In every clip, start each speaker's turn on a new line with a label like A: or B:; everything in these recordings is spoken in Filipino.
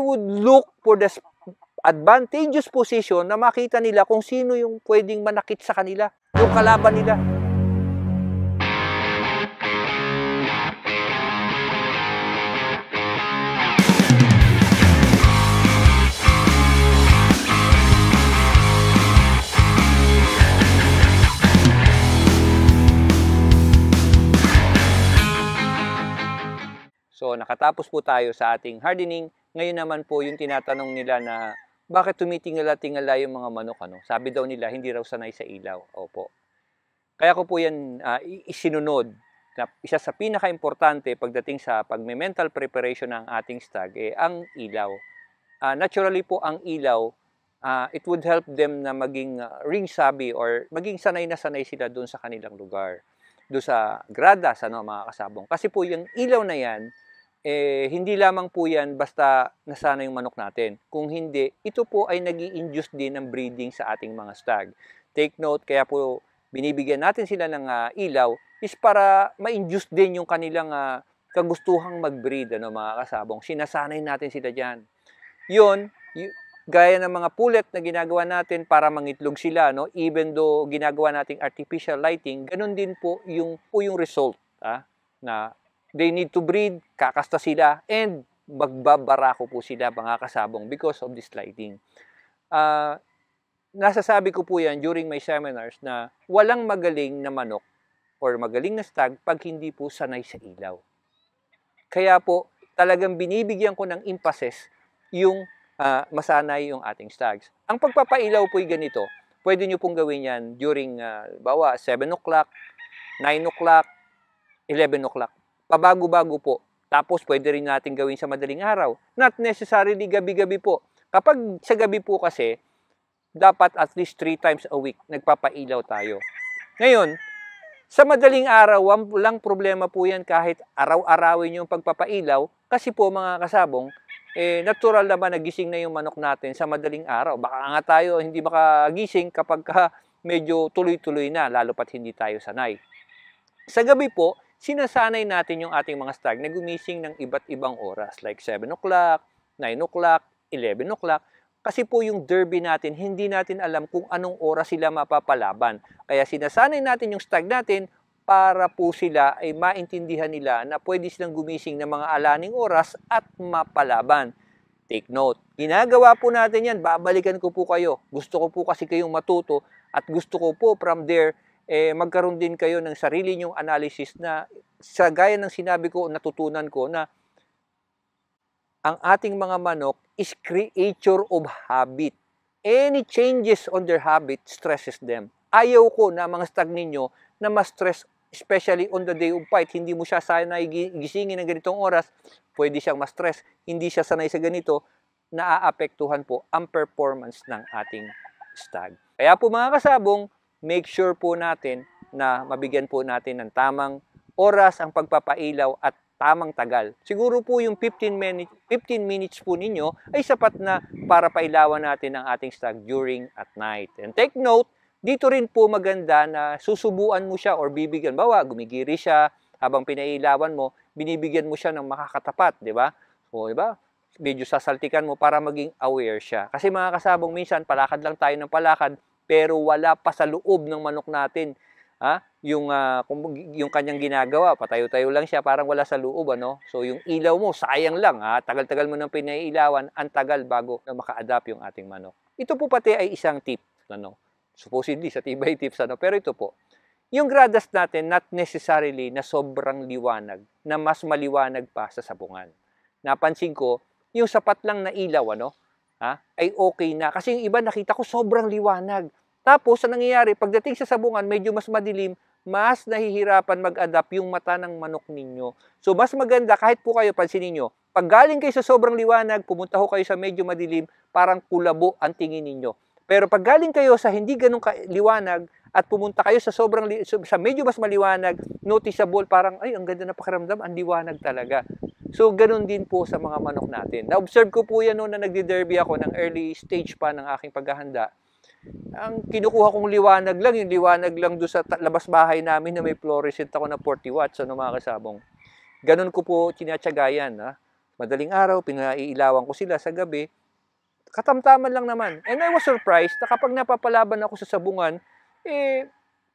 A: would look for the advantageous position na makita nila kung sino yung pwedeng manakit sa kanila, yung kalaban nila. So, nakatapos po tayo sa ating hardening. Ngayon naman po yung tinatanong nila na bakit tumitingala-tingala yung mga manok, ano? Sabi daw nila, hindi raw sanay sa ilaw. Opo. Kaya ko po yan isinunod na isa sa pinaka-importante pagdating sa pagme-mental preparation ng ating stag, ang ilaw. Naturally po, ang ilaw, it would help them na maging ring savvy or maging sanay na sanay sila doon sa kanilang lugar. Doon sa gradas, mga kasabong. Kasi po yung ilaw na yan, hindi lamang po yan basta nasana yung manok natin. Kung hindi, ito po ay nag-i-induce din ng breeding sa ating mga stag. Take note, kaya po binibigyan natin sila ng ilaw is para ma-induce din yung kanilang kagustuhang mag-breed, mga kasabong. Sinasanay natin sila dyan. Yun, gaya ng mga pullet na ginagawa natin para mangitlog sila, even though ginagawa nating artificial lighting, ganun din po yung result, na they need to breed, kakasta sila, and magbabarako po sila, mga kasabong, because of this lighting. Nasasabi ko po yan during my seminars na walang magaling na manok or magaling na stag pag hindi po sanay sa ilaw. Kaya po, talagang binibigyan ko ng emphasis yung masanay yung ating stags. Ang pagpapailaw po ay ganito. Pwede nyo pong gawin yan during, 7 o'clock, 9 o'clock, 11 o'clock. Pabago-bago po. Tapos pwede rin natin gawin sa madaling araw. Not necessarily gabi-gabi po. Kapag sa gabi po kasi, dapat at least 3 times a week nagpapailaw tayo. Ngayon, sa madaling araw, walang problema po yan kahit araw-arawin yung pagpapailaw. Kasi po mga kasabong, natural naman nagising na yung manok natin sa madaling araw. Baka nga tayo hindi makagising kapag medyo tuloy-tuloy na, lalo pat hindi tayo sanay. Sa gabi po, sinasanay natin yung ating mga stag na gumising ng iba't ibang oras, like 7 o'clock, 9 o'clock, 11 o'clock. Kasi po yung derby natin, hindi natin alam kung anong oras sila mapapalaban. Kaya sinasanay natin yung stag natin para po sila ay maintindihan nila na pwede silang gumising ng mga alaning oras at mapalaban. Take note, ginagawa po natin yan, babalikan ko po kayo. Gusto ko po kasi kayong matuto at gusto ko po from there, magkaroon din kayo ng sarili nyong analysis na sa gaya ng sinabi ko, natutunan ko na ang ating mga manok is creature of habit. Any changes on their habit stresses them. Ayaw ko na mga stag ninyo na ma-stress, especially on the day of fight. Hindi mo siya sanay gisingin ng ganitong oras, pwede siyang ma-stress. Hindi siya sanay sa ganito, naaapektuhan po ang performance ng ating stag. Kaya po mga kasabong, make sure po natin na mabigyan po natin ng tamang oras ang pagpapailaw at tamang tagal. Siguro po yung 15 minutes po ninyo ay sapat na para pailawan natin ang ating stag during at night. And take note, dito rin po maganda na susubuan mo siya or bibigyan. Bawa, gumigiri siya habang pinailawan mo, binibigyan mo siya ng makakatapat, di ba? O, di ba? Medyo sasaltikan mo para maging aware siya. Kasi mga kasabong, minsan palakad lang tayo ng palakad, pero wala pa sa loob ng manok natin yung kanyang ginagawa, patayo-tayo lang siya, parang wala sa loob, So yung ilaw mo, sayang lang, tagal-tagal mo nang pinailawan, ang tagal bago na maka-adapt yung ating manok. Ito po pati ay isang tip, supposedly sa tibay tips, pero ito po, yung gradas natin, not necessarily na sobrang liwanag, na mas maliwanag pa sa sabungan. Napansin ko, yung sapat lang na ilaw, ay okay na. Kasi yung iba nakita ko sobrang liwanag. Tapos, ang nangyayari, pagdating sa sabungan, medyo mas madilim, mas nahihirapan mag-adapt yung mata ng manok ninyo. So, mas maganda, kahit po kayo, pansinin nyo, pag galing kayo sa sobrang liwanag, pumunta ho kayo sa medyo madilim, parang kulabo ang tingin ninyo. Pero pag galing kayo sa hindi ganun liwanag, at pumunta kayo sa sa medyo mas maliwanag, noticeable, parang, ay, ang ganda na pakiramdam, ang liwanag talaga. So, ganun din po sa mga manok natin. Na-observe ko po yan noon na nagdi-derby ako ng early stage pa ng aking paghahanda. Ang kinukuha kong liwanag lang, yung liwanag lang doon sa labas bahay namin na may fluorescent ako na 40 watts, mga kasabong. Ganun ko po tinatyagayan. madaling araw, pinaiilawan ko sila sa gabi, katamtaman lang naman. And I was surprised na kapag napapalaban ako sa sabungan,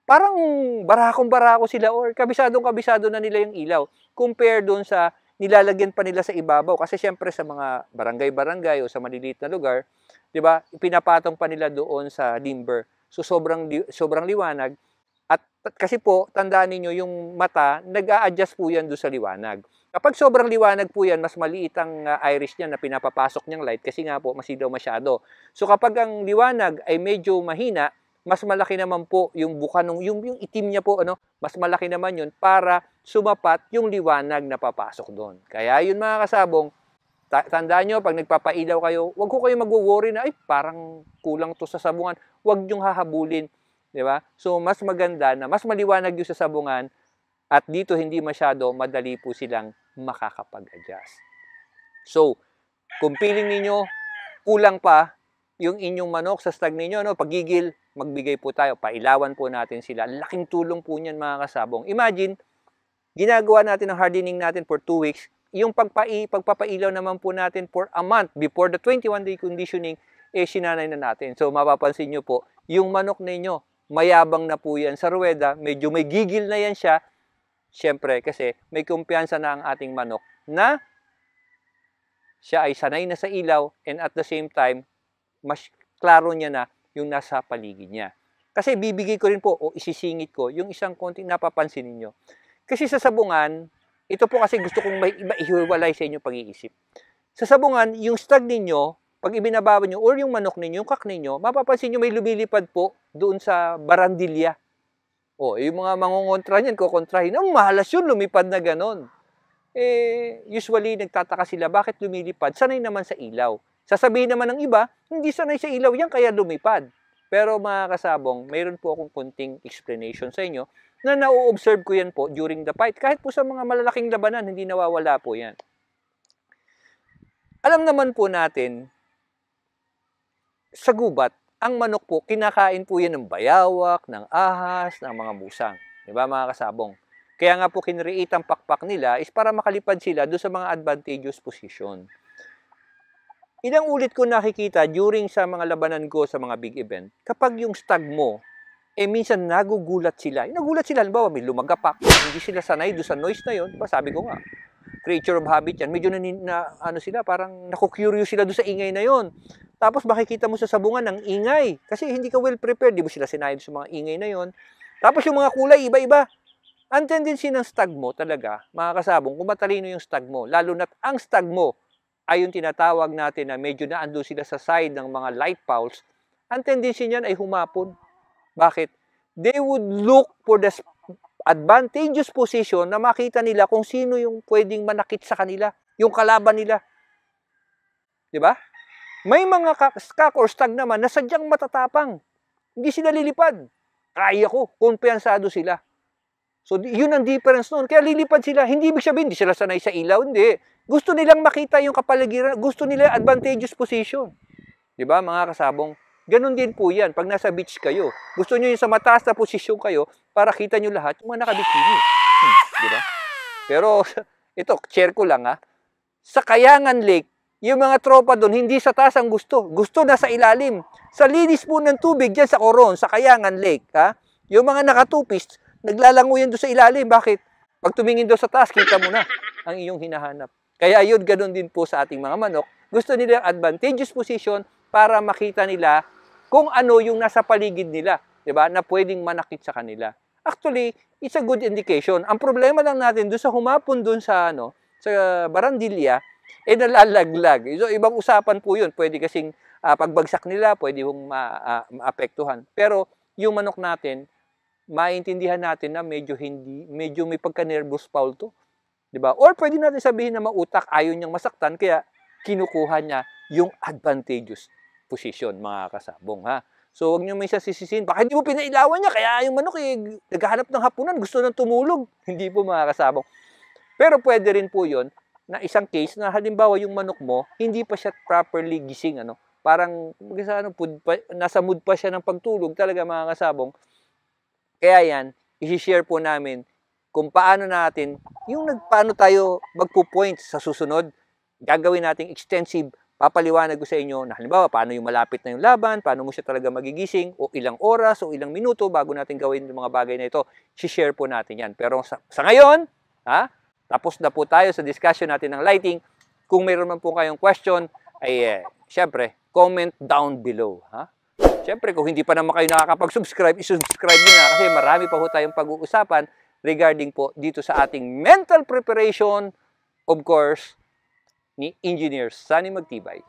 A: parang barakong-barako sila or kabisadong-kabisado na nila yung ilaw. Compare doon sa nilalagyan pa nila sa ibabaw. Kasi syempre sa mga barangay-barangay o sa maliliit na lugar, di ba, pinapatong pa nila doon sa limber. So sobrang liwanag. At kasi po, tandaan niyo yung mata, nag-a-adjust po yan doon sa liwanag. Kapag sobrang liwanag po yan, mas maliit ang iris niya na pinapapasok niyang light kasi nga po masilaw masyado. So kapag ang liwanag ay medyo mahina, mas malaki naman po yung buka yung itim niya po, mas malaki naman yun para sumapat yung liwanag na papasok doon. Kaya yun mga kasabong, tandaan nyo, pag nagpapailaw kayo, wag ko kayo mag-worry na, ay parang kulang to sa sabungan. Wag nyong hahabulin. Di ba? So mas maganda na mas maliwanag yung sa sabungan at dito hindi masyado madali po silang makakapag-adjust. So, kung piling ninyo, kulang pa yung inyong manok sa stag ninyo, pagigil, magbigay po tayo, pailawan po natin sila. Laking tulong po niyan mga kasabong. Imagine, ginagawa natin ang hardening natin for 2 weeks, yung pagpapailaw naman po natin for a month before the 21-day conditioning, sinanay na natin. So, mapapansin nyo po, yung manok ninyo, mayabang na po yan sa ruweda, medyo may gigil na yan siya, syempre, kasi may kumpiyansa na ang ating manok na siya ay sanay na sa ilaw and at the same time, mas klaro niya na yung nasa paligid niya. Kasi bibigay ko rin po o isisingit ko yung isang konting napapansin ninyo. Kasi sa sabungan, ito po kasi gusto kong ihiwalay sa inyo pag-iisip. Sa sabungan, yung stag ninyo, pag ibinababa nyo or yung manok ninyo, yung kak ninyo, mapapansin nyo may lumilipad po doon sa barandilya. O, yung mga mangungontra niyan, kukontrahin, ang mahalas yun, lumipad na ganon. Usually, nagtataka sila, bakit lumilipad? Sanay naman sa ilaw. Sasabihin naman ng iba, hindi sanay sa ilaw yan, kaya lumipad. Pero mga kasabong, mayroon po akong konting explanation sa inyo na na-observe ko yan po during the fight. Kahit po sa mga malalaking labanan, hindi nawawala po yan. Alam naman po natin, sa gubat, ang manok po, kinakain po yan ng bayawak, ng ahas, ng mga musang. Diba mga kasabong? Kaya nga po kinreate ang pakpak nila is para makalipad sila doon sa mga advantageous position. Ilang ulit ko nakikita during sa mga labanan ko sa mga big event, kapag yung stag mo, minsan nagugulat sila. Nagulat sila, halimbawa may lumagapak, hindi sila sanay doon sa noise na yun. Diba, sabi ko nga, creature of habit yan. Medyo sila, parang naku-curious sila doon sa ingay na yun. Tapos makikita mo sa sabungan ng ingay. Kasi hindi ka well prepared, di mo sila sinayad sa mga ingay na yun. Tapos yung mga kulay, iba-iba. Ang tendency ng stag mo talaga, mga kasabong, kung matalino yung stag mo, lalo na't ang stag mo ay yung tinatawag natin na medyo naando sila sa side ng mga light fowls, ang tendency niyan ay humapon. Bakit? They would look for the advantageous position na makita nila kung sino yung pwedeng manakit sa kanila, yung kalaban nila. Diba? May mga skak or stag naman na sadyang matatapang. Hindi sila lilipad. Kaya ko, kumpiyansado sila. So, yun ang difference noon. Kaya lilipad sila. Hindi ibig sabihin, hindi sila sanay sa ilaw. Hindi. Gusto nilang makita yung kapaligiran. Gusto nila advantageous position. Diba, mga kasabong? Ganon din po yan. Pag nasa beach kayo, gusto nyo yung sa mataas na posisyon kayo para kita nyo lahat yung mga nakabikini. Diba? Pero, ito, share ko lang ha. Sa Kayangan Lake, yung mga tropa doon, hindi sa taas ang gusto. Gusto na sa ilalim. Sa linis po ng tubig dyan sa Coron, sa Kayangan Lake, ha? Yung mga nakatupis, naglalanguyan doon sa ilalim. Bakit? Pag tumingin doon sa taas, kita mo na ang iyong hinahanap. Kaya yun, ganun din po sa ating mga manok. Gusto nila advantageous position para makita nila kung ano yung nasa paligid nila, 'di ba? Na pwedeng manakit sa kanila. Actually, it's a good indication. Ang problema lang natin doon sa humapon doon sa sa barandilya, nalalaglag. So, ibang usapan po 'yun. Pwede kasing pagbagsak nila, pwede hong maapektuhan. Pero yung manok natin, maintindihan natin na medyo may pagka-nervous foul to. 'Di ba? Or pwede natin sabihin na mautak, ayaw niyang masaktan, kaya kinukuha niya yung advantageous position, mga kasabong, ha? So, huwag niyo may sisisihin. Baka hindi mo pinailawan niya, kaya yung manok naghahanap ng hapunan, gusto nang tumulog. Hindi po, mga kasabong. Pero pwede rin po yun, na isang case na halimbawa yung manok mo, hindi pa siya properly gising, parang nasa mood pa siya ng pagtulog talaga, mga kasabong. Kaya yan, i-share po namin kung paano natin, paano tayo magpo-point sa susunod. gagawin nating extensive, papaliwanag ko sa inyo na halimbawa, paano yung malapit na yung laban, paano mo siya talaga magigising, o ilang oras, o ilang minuto bago natin gawin yung mga bagay na ito, share po natin yan. Pero sa ngayon, tapos na po tayo sa discussion natin ng lighting. Kung mayroon man po kayong question, ay syempre, comment down below. Syempre, kung hindi pa naman kayo nakakapag-subscribe, isubscribe nyo na kasi marami pa po tayong pag-uusapan regarding po dito sa ating mental preparation, of course, ni Engineer Sunny Magtibay.